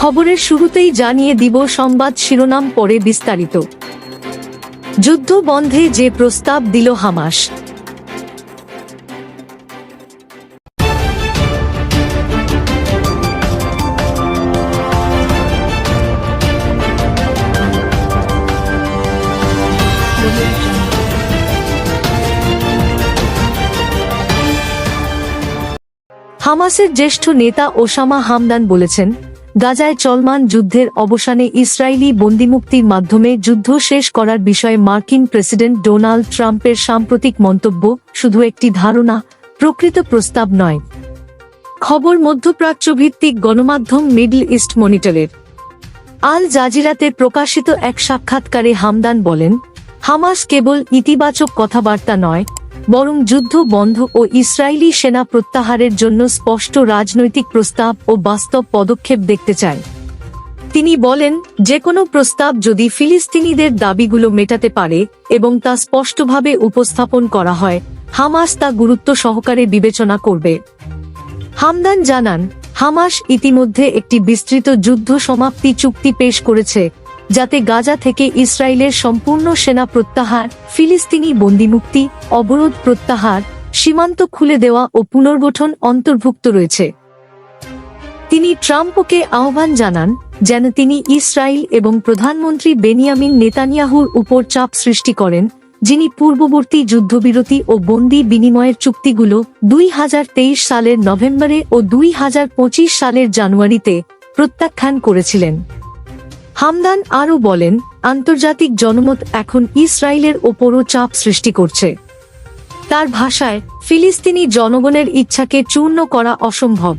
খবরের শুরুতেই জানিয়ে দিব সংবাদ শিরোনাম, পরে বিস্তারিত। যুদ্ধ বন্ধে যে প্রস্তাব দিল হামাস। হামাসের জ্যেষ্ঠ নেতা ওসামা হামদান বলেছেন, গাজায় চলমান যুদ্ধের অবসানে ইসরায়েলি বন্দিমুক্তির মাধ্যমে যুদ্ধ শেষ করার বিষয়ে মার্কিন প্রেসিডেন্ট ডোনাল্ড ট্রাম্পের সাম্প্রতিক মন্তব্য শুধু একটি ধারণা, প্রকৃত প্রস্তাব নয়। খবর মধ্যপ্রাচ্যভিত্তিক গণমাধ্যম মিডল ইস্ট মনিটরের। আল জাজিরাতে প্রকাশিত এক সাক্ষাৎকারে হামদান বলেন, হামাস কেবল ইতিবাচক কথাবার্তা নয়, বরং যুদ্ধ বন্ধ ও ইসরায়েলি সেনা প্রত্যাহারের জন্য স্পষ্ট রাজনৈতিক প্রস্তাব ও বাস্তব পদক্ষেপ দেখতে চায়। তিনি বলেন, যে কোনো প্রস্তাব যদি ফিলিস্তিনিদের দাবিগুলো মেটাতে পারে এবং তা স্পষ্টভাবে উপস্থাপন করা হয়, হামাস তা গুরুত্ব সহকারে বিবেচনা করবে। হামদান জানান, হামাস ইতিমধ্যে একটি বিস্তৃত যুদ্ধ সমাপ্তি চুক্তি পেশ করেছে, যাতে গাজা থেকে ইসরায়েলের সম্পূর্ণ সেনা প্রত্যাহার, ফিলিস্তিনি বন্দিমুক্তি, অবরোধ প্রত্যাহার, সীমান্ত খুলে দেওয়া ও পুনর্গঠন অন্তর্ভুক্ত রয়েছে। তিনি ট্রাম্পকে আহ্বান জানান যেন তিনি ইসরায়েল এবং প্রধানমন্ত্রী বেনিয়ামিন নেতানিয়াহুর উপর চাপ সৃষ্টি করেন, যিনি পূর্ববর্তী যুদ্ধবিরতি ও বন্দি বিনিময়ের চুক্তিগুলো 2023 সালের নভেম্বরে ও 2025 সালের জানুয়ারিতে প্রত্যাখ্যান করেছিলেন। হামদান আরও বলেন, আন্তর্জাতিক জনমত এখন ইসরায়েলের ওপরও চাপ সৃষ্টি করছে। তার ভাষায়, ফিলিস্তিনি জনগণের ইচ্ছাকে চূর্ণ করা অসম্ভব।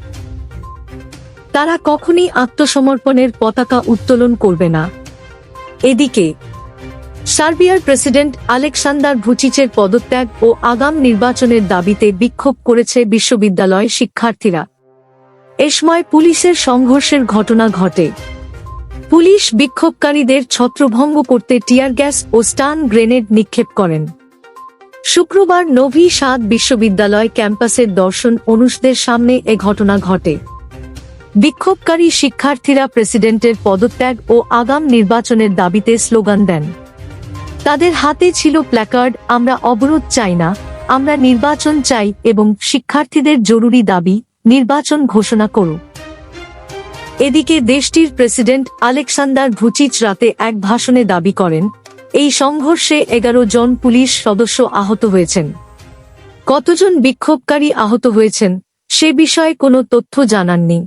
তারা কখনই আত্মসমর্পণের পতাকা উত্তোলন করবে না। এদিকে সার্বিয়ার প্রেসিডেন্ট আলেকসান্দার ভুচিচের পদত্যাগ ও আগাম নির্বাচনের দাবিতে বিক্ষোভ করেছে বিশ্ববিদ্যালয় শিক্ষার্থীরা। এ সময় পুলিশের সংঘর্ষের ঘটনা ঘটে। পুলিশ বিক্ষোভকারীদের ছত্রভঙ্গ করতে টিয়ার গ্যাস ও স্টান গ্রেনেড নিক্ষেপ করেন। শুক্রবার নোভি সাদ বিশ্ববিদ্যালয় ক্যাম্পাসের দর্শন অনুষদের সামনে এ ঘটনা ঘটে। বিক্ষোভকারী শিক্ষার্থীরা প্রেসিডেন্টের পদত্যাগ ও আগাম নির্বাচনের দাবিতে স্লোগান দেন। তাদের হাতে ছিল প্ল্যাকার্ড, আমরা অবরোধ চাই না, আমরা নির্বাচন চাই এবং শিক্ষার্থীদের জরুরি দাবি, নির্বাচন ঘোষণা করো। এদিকে দেশটির প্রেসিডেন্ট আলেকসান্দার ভুচিচ রাতে এক ভাষণে দাবি করেন, এই সংঘর্ষে 11 জন পুলিশ সদস্য আহত হয়েছেন। কতজন বিক্ষোভকারী আহত হয়েছেন সে বিষয়ে কোনো তথ্য জানাননি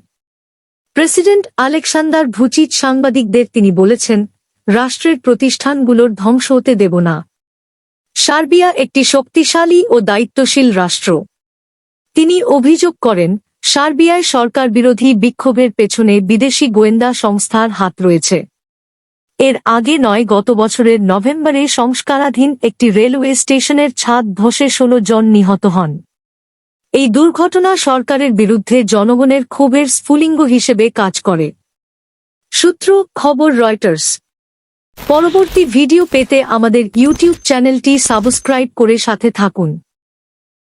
প্রেসিডেন্ট আলেকসান্দার ভুচিচ। সাংবাদিকদের তিনি বলেছেন, রাষ্ট্রের প্রতিষ্ঠানগুলোর ধ্বংস হতে দেব না। সার্বিয়া একটি শক্তিশালী ও দায়িত্বশীল রাষ্ট্র। তিনি অভিযোগ করেন, সার্বিয়ায় সরকার বিরোধী বিক্ষোভের পেছনে বিদেশি গোয়েন্দা সংস্থার হাত রয়েছে। এর আগে নয়, গত বছরের নভেম্বরে সংস্কারাধীন একটি রেলওয়ে স্টেশনের ছাদ ধসে 16 জন নিহত হন। এই দুর্ঘটনা সরকারের বিরুদ্ধে জনগণের ক্ষোভের স্ফুলিঙ্গ হিসেবে কাজ করে। সূত্র খবর, রয়টার্স। পরবর্তী ভিডিও পেতে আমাদের ইউটিউব চ্যানেলটি সাবস্ক্রাইব করে সাথে থাকুন।